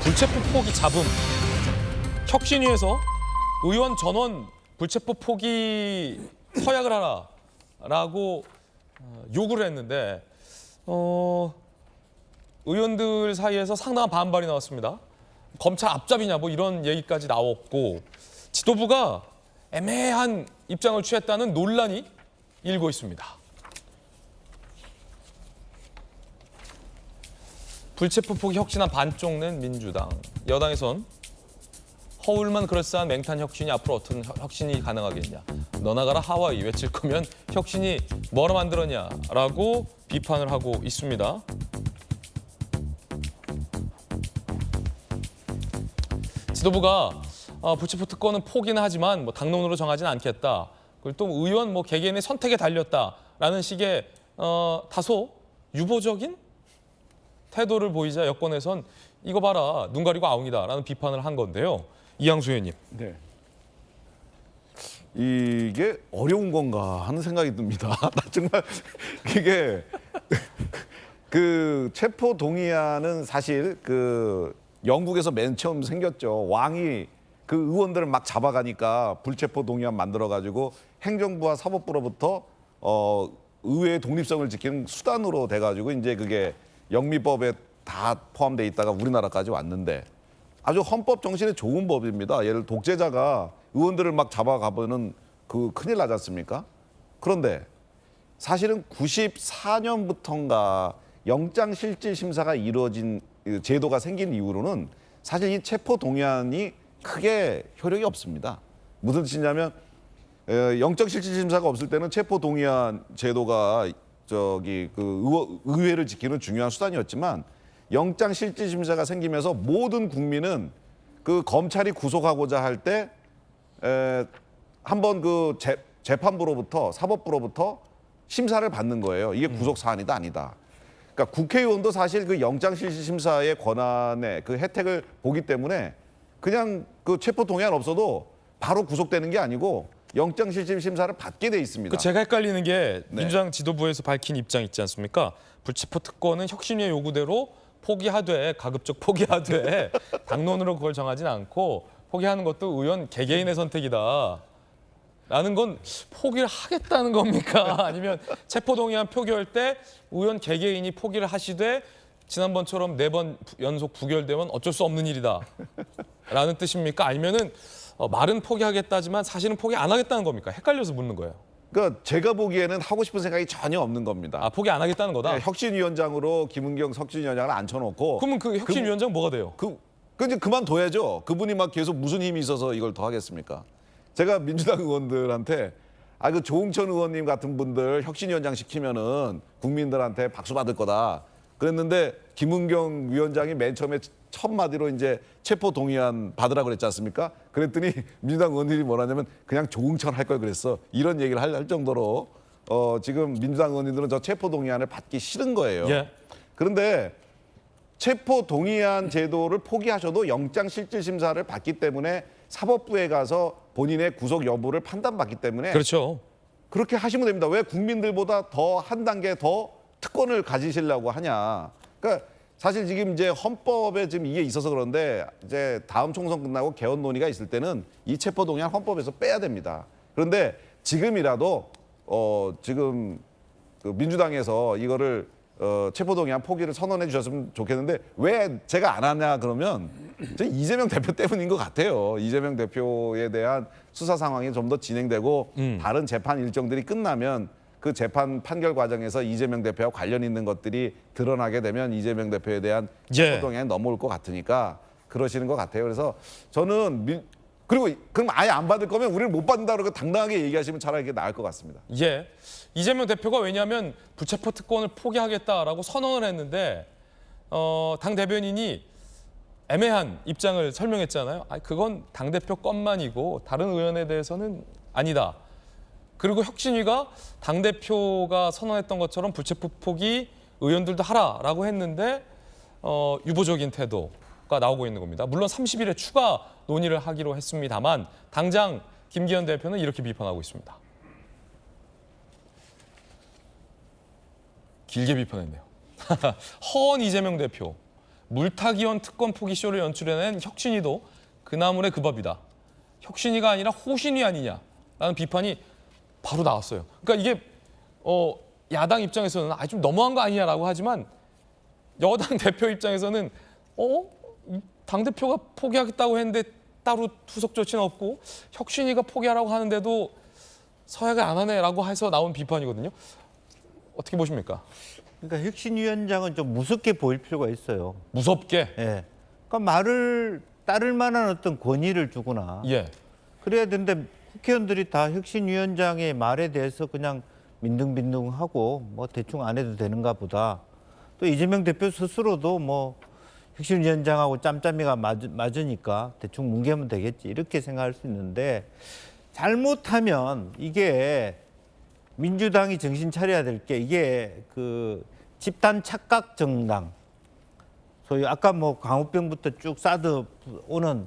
불체포 포기 잡음. 혁신위에서 의원 전원 불체포 포기 서약을 하라라고 요구를 했는데 의원들 사이에서 상당한 반발이 나왔습니다. 검찰 앞잡이냐 뭐 이런 얘기까지 나왔고 지도부가 애매한 입장을 취했다는 논란이 일고 있습니다. 불체포 포기 혁신안 반쪽 낸 민주당. 여당에선 허울만 그럴싸한 맹탄 혁신이 앞으로 어떤 혁신이 가능하겠냐. 너나 가라 하와이 외칠 거면 혁신이 뭐라 만들었냐라고 비판을 하고 있습니다. 지도부가 불체포 특권은 포기는 하지만 뭐 당론으로 정하지는 않겠다. 그리고 또 의원 뭐 개개인의 선택에 달렸다라는 식의 다소 유보적인 태도를 보이자 여권에선 이거 봐라 눈 가리고 아웅이다라는 비판을 한 건데요. 이양수 의원님. 네. 이게 어려운 건가 하는 생각이 듭니다. 나 정말 이게 그 체포 동의안은 사실 그 영국에서 맨 처음 생겼죠. 왕이 그 의원들을 막 잡아가니까 불체포 동의안 만들어가지고 행정부와 사법부로부터 의회의 독립성을 지키는 수단으로 돼가지고 이제 그게 영미법에 다 포함돼 있다가 우리나라까지 왔는데 아주 헌법 정신에 좋은 법입니다. 예를 들어 독재자가 의원들을 막 잡아가면은 그 큰일 나지 않습니까? 그런데 사실은 94년부터인가 영장실질심사가 이루어진 제도가 생긴 이후로는 사실 이 체포 동의안이 크게 효력이 없습니다. 무슨 뜻이냐면 영장실질심사가 없을 때는 체포 동의안 제도가 의회를 지키는 중요한 수단이었지만 영장실질심사가 생기면서 모든 국민은 그 검찰이 구속하고자 할 때 한번 그 재판부로부터 사법부로부터 심사를 받는 거예요. 이게 구속 사안이다 아니다. 그러니까 국회의원도 사실 그 영장실질심사의 권한의 그 혜택을 보기 때문에 그냥 그 체포 동의안 없어도 바로 구속되는 게 아니고 영장실질심사를 받게 돼 있습니다. 제가 헷갈리는 게 네. 민주당 지도부에서 밝힌 입장 있지 않습니까? 불체포 특권은 혁신위의 요구대로 포기하되 가급적 포기하되 당론으로 그걸 정하진 않고 포기하는 것도 의원 개개인의 선택이다. 라는 건 포기를 하겠다는 겁니까? 아니면 체포동의안 표결 때 의원 개개인이 포기를 하시되 지난번처럼 4번 연속 부결되면 어쩔 수 없는 일이다. 라는 뜻입니까? 아니면은 말은 포기하겠다지만 사실은 포기 안 하겠다는 겁니까? 헷갈려서 묻는 거예요. 그러니까 제가 보기에는 하고 싶은 생각이 전혀 없는 겁니다. 아, 포기 안 하겠다는 거다? 네, 혁신위원장으로 김은경 혁신위원장을 앉혀놓고 그러면 그 혁신위원장 뭐가 돼요? 그 이제 그만둬야죠. 그분이 막 계속 무슨 힘이 있어서 이걸 더 하겠습니까? 제가 민주당 의원들한테 그 조응천 의원님 같은 분들 혁신위원장 시키면은 국민들한테 박수 받을 거다. 그랬는데 김은경 위원장이 맨 처음에 첫 마디로 이제 체포 동의안 받으라고 그랬지 않습니까? 그랬더니 민주당 의원들이 뭐라냐면 그냥 조응천 할 걸 그랬어. 이런 얘기를 할 정도로 지금 민주당 의원님들은 저 체포 동의안을 받기 싫은 거예요. 예. 그런데 체포 동의안 제도를 포기하셔도 영장실질심사를 받기 때문에 사법부에 가서 본인의 구속 여부를 판단받기 때문에 그렇죠. 그렇게 하시면 됩니다. 왜 국민들보다 더 한 단계 더 특권을 가지시려고 하냐. 그러니까 사실 지금 이제 헌법에 지금 이게 있어서 그런데 이제 다음 총선 끝나고 개헌 논의가 있을 때는 이 체포 동의안 헌법에서 빼야 됩니다. 그런데 지금이라도 지금 그 민주당에서 이거를 체포동의안 포기를 선언해 주셨으면 좋겠는데 왜 제가 안 하냐 그러면 이재명 대표 때문인 것 같아요. 이재명 대표에 대한 수사 상황이 좀 더 진행되고 다른 재판 일정들이 끝나면 그 재판 판결 과정에서 이재명 대표와 관련 있는 것들이 드러나게 되면 이재명 대표에 대한 체포동의안이 넘어올 것 같으니까 그러시는 것 같아요. 그래서 저는 그리고 그럼 아예 안 받을 거면 우리를 못 받는다 그러고 당당하게 얘기하시면 차라리 이게 나을 것 같습니다. 예. 이재명 대표가 왜냐하면 불체포 특권을 포기하겠다라고 선언을 했는데 당 대변인이 애매한 입장을 설명했잖아요. 그건 당 대표 것만이고 다른 의원에 대해서는 아니다. 그리고 혁신위가 당 대표가 선언했던 것처럼 불체포 포기 의원들도 하라라고 했는데 유보적인 태도가 나오고 있는 겁니다. 물론 30일에 추가 논의를 하기로 했습니다만 당장 김기현 대표는 이렇게 비판하고 있습니다. 길게 비판했네요. 허언 이재명 대표. 물타기원 특권 포기쇼를 연출해낸 혁신위도 그 나물의 그 밥이다. 혁신위가 아니라 호신위 아니냐라는 비판이 바로 나왔어요. 그러니까 이게 야당 입장에서는 좀 너무한 거 아니냐라고 하지만 여당 대표 입장에서는 당대표가 포기하겠다고 했는데 따로 후속 조치는 없고 혁신위가 포기하라고 하는데도 서약을 안 하네라고 해서 나온 비판이거든요. 어떻게 보십니까? 그러니까 혁신위원장은 좀 무섭게 보일 필요가 있어요. 무섭게? 예. 그러니까 말을 따를 만한 어떤 권위를 주거나 예. 그래야 되는데 국회의원들이 다 혁신위원장의 말에 대해서 그냥 민둥민둥하고 뭐 대충 안 해도 되는가 보다. 또 이재명 대표 스스로도 뭐 혁신위원장하고 짬짬이가 맞으니까 대충 뭉개면 되겠지 이렇게 생각할 수 있는데 잘못하면 이게 민주당이 정신 차려야 될 게 이게 그 집단 착각 정당 소위 아까 뭐 광우병부터 쭉 쌓아 오는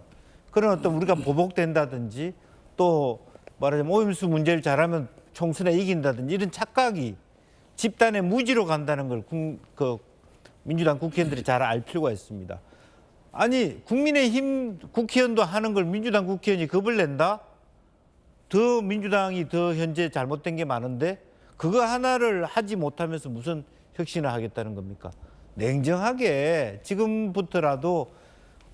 그런 어떤 우리가 보복된다든지 또 말하자면 오염수 문제를 잘하면 총선에 이긴다든지 이런 착각이 집단의 무지로 간다는 걸 민주당 국회의원들이 잘 알 필요가 있습니다. 아니 국민의힘 국회의원도 하는 걸 민주당 국회의원이 겁을 낸다? 더 민주당이 더 현재 잘못된 게 많은데 그거 하나를 하지 못하면서 무슨 혁신을 하겠다는 겁니까? 냉정하게 지금부터라도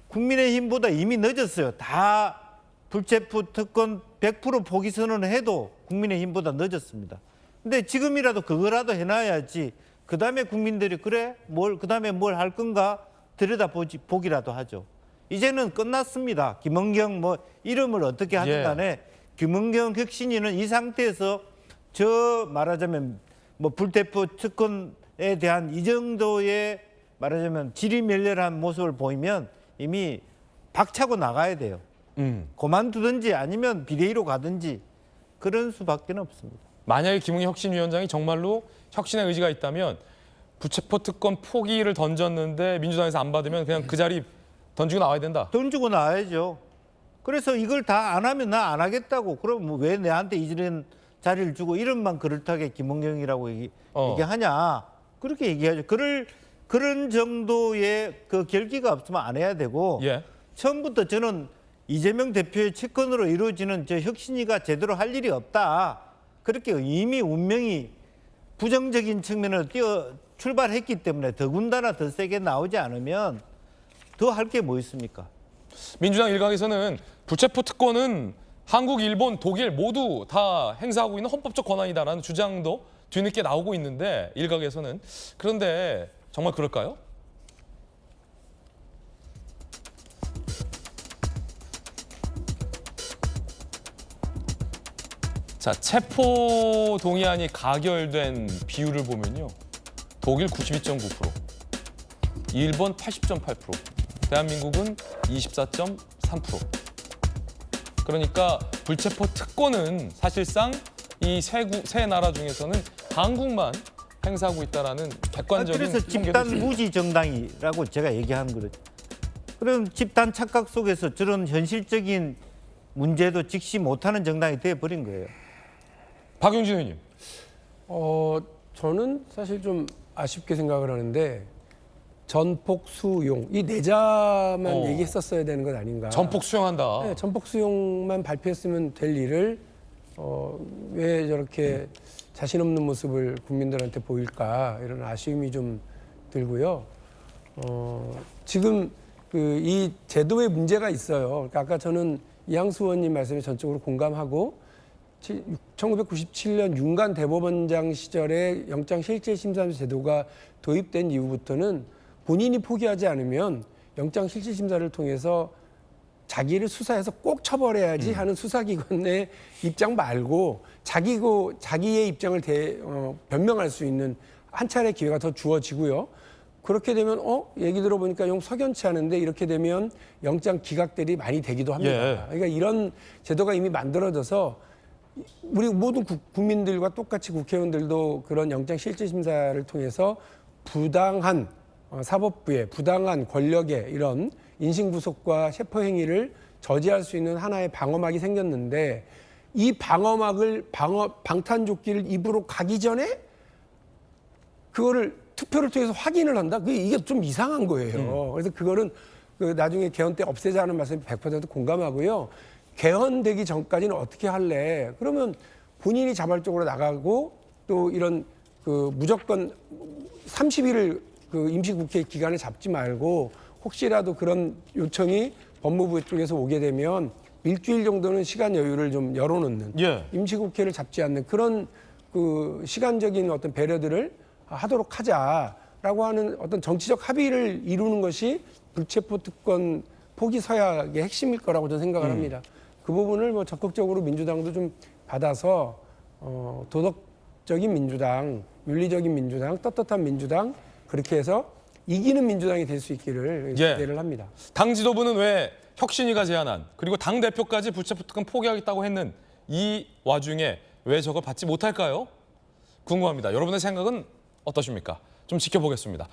국민의힘보다 이미 늦었어요. 다 불체포 특권 100% 포기 선언을 해도 국민의힘보다 늦었습니다. 근데 지금이라도 그거라도 해놔야지 그다음에 국민들이 그래? 그다음에 뭘 할 건가? 보기라도 하죠. 이제는 끝났습니다. 김은경 뭐 이름을 어떻게 하든 간에 김은경 혁신위는 이 상태에서 저 말하자면 뭐 불체포 특권에 대한 이 정도의 말하자면 지리멸렬한 모습을 보이면 이미 박차고 나가야 돼요. 그만두든지 아니면 비대위로 가든지 그런 수밖에 없습니다. 만약에 김웅희 혁신위원장이 정말로 혁신의 의지가 있다면 부체포 특권 포기를 던졌는데 민주당에서 안 받으면 그냥 그 자리 던지고 나와야 된다. 던지고 나와야죠. 그래서 이걸 다 안 하면 나 안 하겠다고. 그럼 뭐 왜 내한테 이런 자리를 주고 이름만 그럴듯하게 김은경이라고 얘기하냐. 그렇게 얘기하죠. 그런 정도의 그 결기가 없으면 안 해야 되고 처음부터 저는 이재명 대표의 측근으로 이루어지는 저 혁신위가 제대로 할 일이 없다. 그렇게 이미 운명이 부정적인 측면으로 출발했기 때문에 더군다나 더 세게 나오지 않으면 더 할 게 뭐 있습니까? 민주당 일각에서는 부체포 특권은 한국, 일본, 독일 모두 다 행사하고 있는 헌법적 권한이다라는 주장도 뒤늦게 나오고 있는데 일각에서는 그런데 정말 그럴까요? 자, 체포 동의안이 가결된 비율을 보면요. 독일 92.9%, 일본 80.8%, 대한민국은 24.3%. 그러니까 불체포 특권은 사실상 이 세 나라 중에서는 한국만 행사하고 있다라는 객관적인 그래서 집단 무지 정당이라고 제가 얘기하는 거죠. 그럼 집단 착각 속에서 저런 현실적인 문제도 직시 못하는 정당이 되어버린 거예요. 박용진 의원님. 저는 사실 좀 아쉽게 생각을 하는데 전폭 수용 이 내자만 얘기했었어야 되는 것 아닌가. 전폭 수용한다. 네, 전폭 수용만 발표했으면 될 일을 왜 저렇게 자신 없는 모습을 국민들한테 보일까 이런 아쉬움이 좀 들고요. 지금 이 제도에 문제가 있어요. 그러니까 아까 저는 이항수 의원님 말씀에 전적으로 공감하고 1997년 윤관 대법원장 시절에 영장실질심사 제도가 도입된 이후부터는 본인이 포기하지 않으면 영장실질심사를 통해서 자기를 수사해서 꼭 처벌해야지 하는 수사기관의 입장 말고 자기의 입장을 변명할 수 있는 한 차례 기회가 더 주어지고요. 그렇게 되면 얘기 들어보니까 좀 석연치 않은데 이렇게 되면 영장 기각들이 많이 되기도 합니다. 그러니까 이런 제도가 이미 만들어져서 우리 모든 국민들과 똑같이 국회의원들도 그런 영장실질심사를 통해서 부당한 사법부의 부당한 권력의 이런 인신구속과 체포행위를 저지할 수 있는 하나의 방어막이 생겼는데 이 방어막을 방탄조끼를 입으로 가기 전에 그거를 투표를 통해서 확인을 한다? 이게 좀 이상한 거예요. 그래서 그거는 그 나중에 개헌 때 없애자는 말씀에 100% 공감하고요. 개헌되기 전까지는 어떻게 할래? 그러면 본인이 자발적으로 나가고 또 이런 그 무조건 30일을 그 임시국회 기간을 잡지 말고 혹시라도 그런 요청이 법무부 쪽에서 오게 되면 일주일 정도는 시간 여유를 좀 열어놓는 예. 임시국회를 잡지 않는 그런 그 시간적인 어떤 배려들을 하도록 하자라고 하는 어떤 정치적 합의를 이루는 것이 불체포 특권 포기 서약의 핵심일 거라고 저는 생각을 합니다. 그 부분을 뭐 적극적으로 민주당도 좀 받아서 도덕적인 민주당, 윤리적인 민주당, 떳떳한 민주당 그렇게 해서 이기는 민주당이 될 수 있기를 기대를 합니다. 당 지도부는 왜 혁신위가 제안한 그리고 당 대표까지 불체포 특권 포기하겠다고 했는 이 와중에 왜 저걸 받지 못할까요? 궁금합니다. 여러분의 생각은 어떠십니까? 좀 지켜보겠습니다.